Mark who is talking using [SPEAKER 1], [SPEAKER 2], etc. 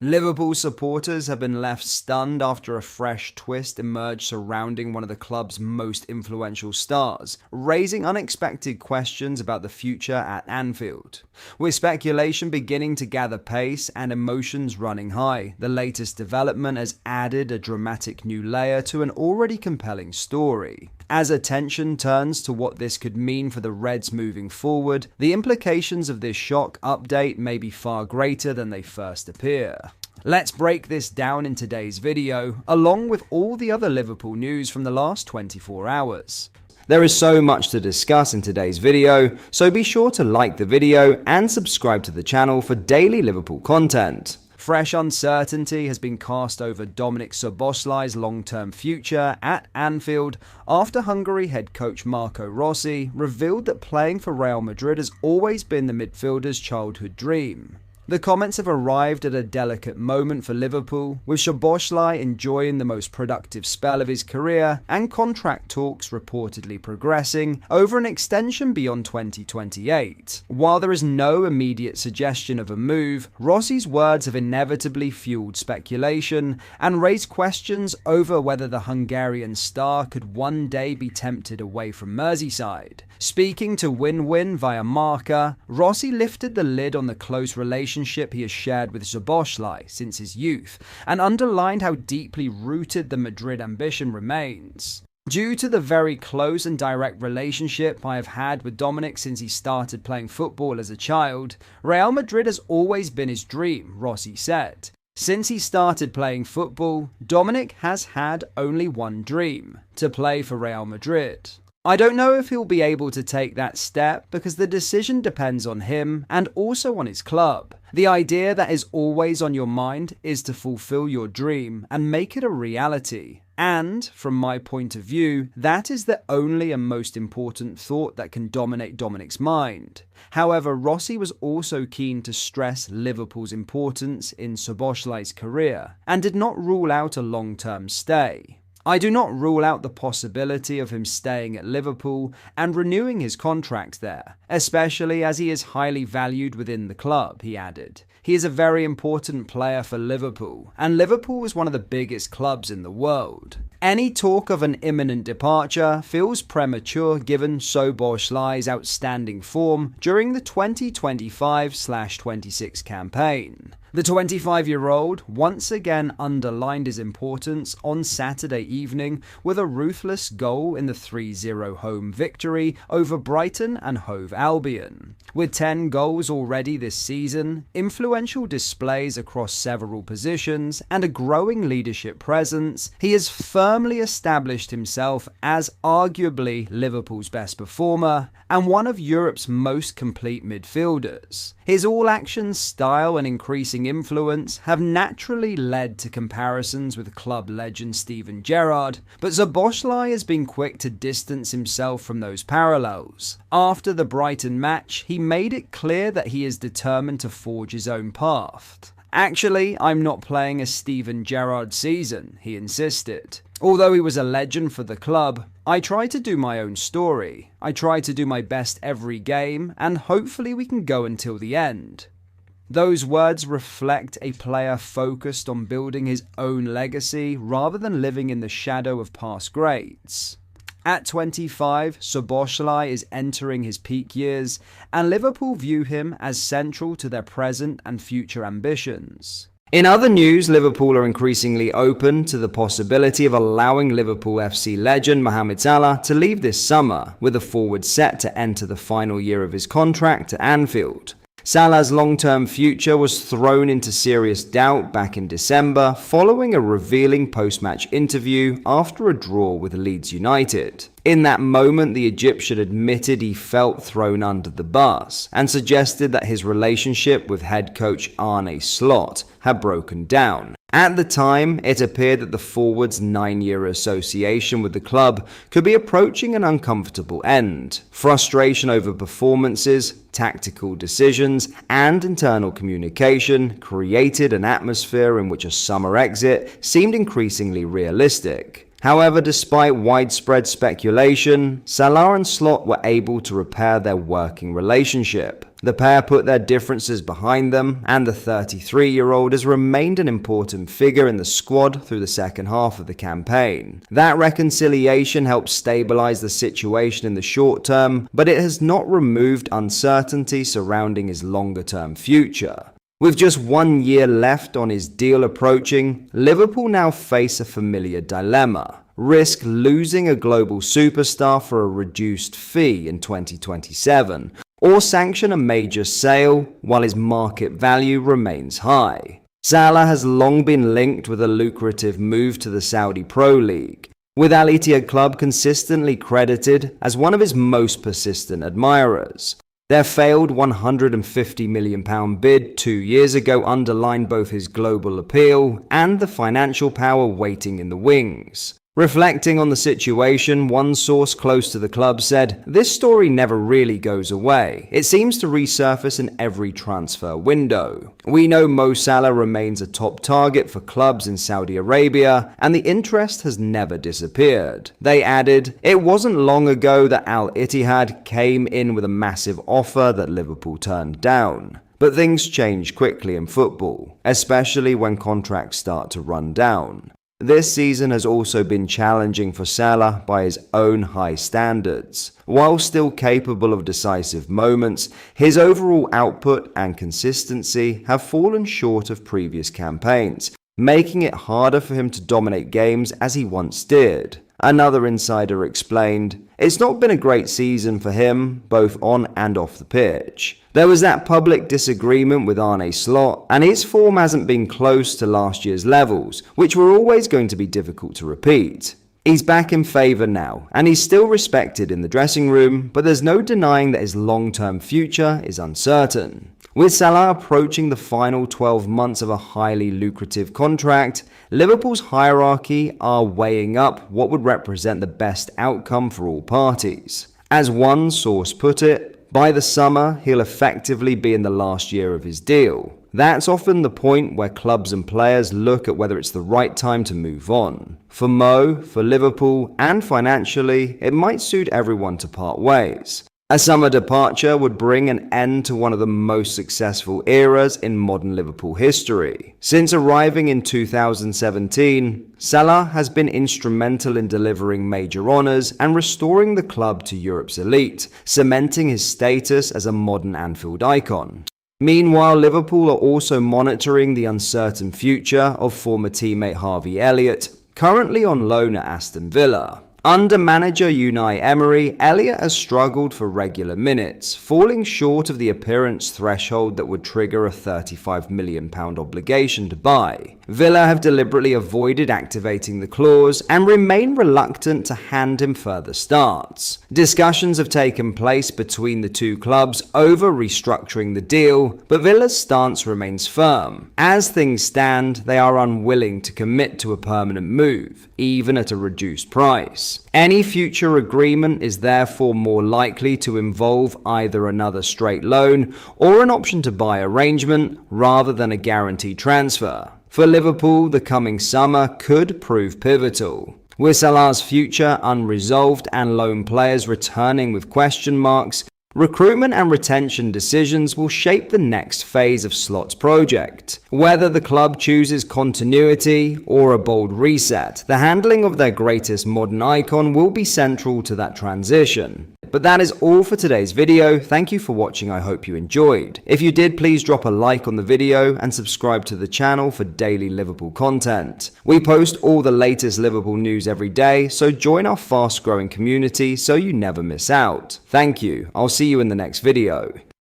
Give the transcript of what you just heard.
[SPEAKER 1] Liverpool supporters have been left stunned after a fresh twist emerged surrounding one of the club's most influential stars, raising unexpected questions about the future at Anfield. With speculation beginning to gather pace and emotions running high, the latest development has added a dramatic new layer to an already compelling story. As attention turns to what this could mean for the Reds moving forward, the implications of this shock update may be far greater than they first appear. Let's break this down in today's video, along with all the other Liverpool news from the last 24 hours. There is so much to discuss in today's video, so be sure to like the video and subscribe to the channel for daily Liverpool content. Fresh uncertainty has been cast over Dominik Szoboszlai's long-term future at Anfield after Hungary head coach Marco Rossi revealed that playing for Real Madrid has always been the midfielder's childhood dream. The comments have arrived at a delicate moment for Liverpool, with Szoboszlai enjoying the most productive spell of his career and contract talks reportedly progressing over an extension beyond 2028. While there is no immediate suggestion of a move, Rossi's words have inevitably fueled speculation and raised questions over whether the Hungarian star could one day be tempted away from Merseyside. Speaking to ynwa via Marca, Rossi lifted the lid on the close relationship he has shared with Szoboszlai since his youth and underlined how deeply rooted the Madrid ambition remains. Due to the very close and direct relationship I have had with Dominik since he started playing football as a child, Real Madrid has always been his dream, Rossi said. Since he started playing football, Dominik has had only one dream: to play for Real Madrid. I don't know if he'll be able to take that step because the decision depends on him and also on his club. The idea that is always on your mind is to fulfill your dream and make it a reality. And, from my point of view, that is the only and most important thought that can dominate Dominik's mind. However, Rossi was also keen to stress Liverpool's importance in Szoboszlai's career and did not rule out a long-term stay. I do not rule out the possibility of him staying at Liverpool and renewing his contract there, especially as he is highly valued within the club, he added. He is a very important player for Liverpool, and Liverpool is one of the biggest clubs in the world. Any talk of an imminent departure feels premature given Szoboszlai's outstanding form during the 2025/26 campaign. The 25-year-old once again underlined his importance on Saturday evening with a ruthless goal in the 3-0 home victory over Brighton and Hove Albion. With 10 goals already this season, influential displays across several positions, and a growing leadership presence, he has firmly established himself as arguably Liverpool's best performer and one of Europe's most complete midfielders. His all-action style and increasing influence have naturally led to comparisons with club legend Steven Gerrard, but Szoboszlai has been quick to distance himself from those parallels. After the Brighton match, he made it clear that he is determined to forge his own path. "Actually, I'm not playing a Steven Gerrard season," he insisted. "Although he was a legend for the club, I try to do my own story. I try to do my best every game, and hopefully we can go until the end." Those words reflect a player focused on building his own legacy rather than living in the shadow of past greats. At 25, Szoboszlai is entering his peak years, and Liverpool view him as central to their present and future ambitions. In other news, Liverpool are increasingly open to the possibility of allowing Liverpool FC legend Mohamed Salah to leave this summer, with a forward set to enter the final year of his contract at Anfield. Salah's long-term future was thrown into serious doubt back in December following a revealing post-match interview after a draw with Leeds United. In that moment, the Egyptian admitted he felt thrown under the bus and suggested that his relationship with head coach Arne Slot had broken down. At the time, it appeared that the forward's 9-year association with the club could be approaching an uncomfortable end. Frustration over performances, tactical decisions, and internal communication created an atmosphere in which a summer exit seemed increasingly realistic. However, despite widespread speculation, Salah and Slot were able to repair their working relationship. The pair put their differences behind them, and the 33-year-old has remained an important figure in the squad through the second half of the campaign. That reconciliation helped stabilize the situation in the short term, but it has not removed uncertainty surrounding his longer-term future. With just 1 year left on his deal approaching, Liverpool now face a familiar dilemma: risk losing a global superstar for a reduced fee in 2027, or sanction a major sale while his market value remains high. Salah has long been linked with a lucrative move to the Saudi Pro League, with Al Ittihad club consistently credited as one of his most persistent admirers. Their failed £150 million bid 2 years ago underlined both his global appeal and the financial power waiting in the wings. Reflecting on the situation, one source close to the club said, "This story never really goes away. It seems to resurface in every transfer window. We know Mo Salah remains a top target for clubs in Saudi Arabia, and the interest has never disappeared." They added, "It wasn't long ago that Al Ittihad came in with a massive offer that Liverpool turned down. But things change quickly in football, especially when contracts start to run down." This season has also been challenging for Salah by his own high standards. While still capable of decisive moments, his overall output and consistency have fallen short of previous campaigns, making it harder for him to dominate games as he once did. Another insider explained, "It's not been a great season for him, both on and off the pitch. There was that public disagreement with Arne Slot, and his form hasn't been close to last year's levels, which were always going to be difficult to repeat. He's back in favour now, and he's still respected in the dressing room, but there's no denying that his long-term future is uncertain." With Salah approaching the final 12 months of a highly lucrative contract, Liverpool's hierarchy are weighing up what would represent the best outcome for all parties. As one source put it, by the summer, he'll effectively be in the last year of his deal. That's often the point where clubs and players look at whether it's the right time to move on. For Mo, for Liverpool, and financially, it might suit everyone to part ways. A summer departure would bring an end to one of the most successful eras in modern Liverpool history. Since arriving in 2017, Salah has been instrumental in delivering major honours and restoring the club to Europe's elite, cementing his status as a modern Anfield icon. Meanwhile, Liverpool are also monitoring the uncertain future of former teammate Harvey Elliott, currently on loan at Aston Villa. Under manager Unai Emery, Elliott has struggled for regular minutes, falling short of the appearance threshold that would trigger a £35 million obligation to buy. Villa have deliberately avoided activating the clause and remain reluctant to hand him further starts. Discussions have taken place between the two clubs over restructuring the deal, but Villa's stance remains firm. As things stand, they are unwilling to commit to a permanent move, even at a reduced price. Any future agreement is therefore more likely to involve either another straight loan or an option to buy arrangement rather than a guaranteed transfer. For Liverpool, the coming summer could prove pivotal. With Salah's future unresolved and loan players returning with question marks, recruitment and retention decisions will shape the next phase of Slot's project. Whether the club chooses continuity or a bold reset, the handling of their greatest modern icon will be central to that transition. But that is all for today's video. Thank you for watching. I hope you enjoyed. If you did, please drop a like on the video and subscribe to the channel for daily Liverpool content. We post all the latest Liverpool news every day, so join our fast-growing community so you never miss out. Thank you. I'll see you in the next video.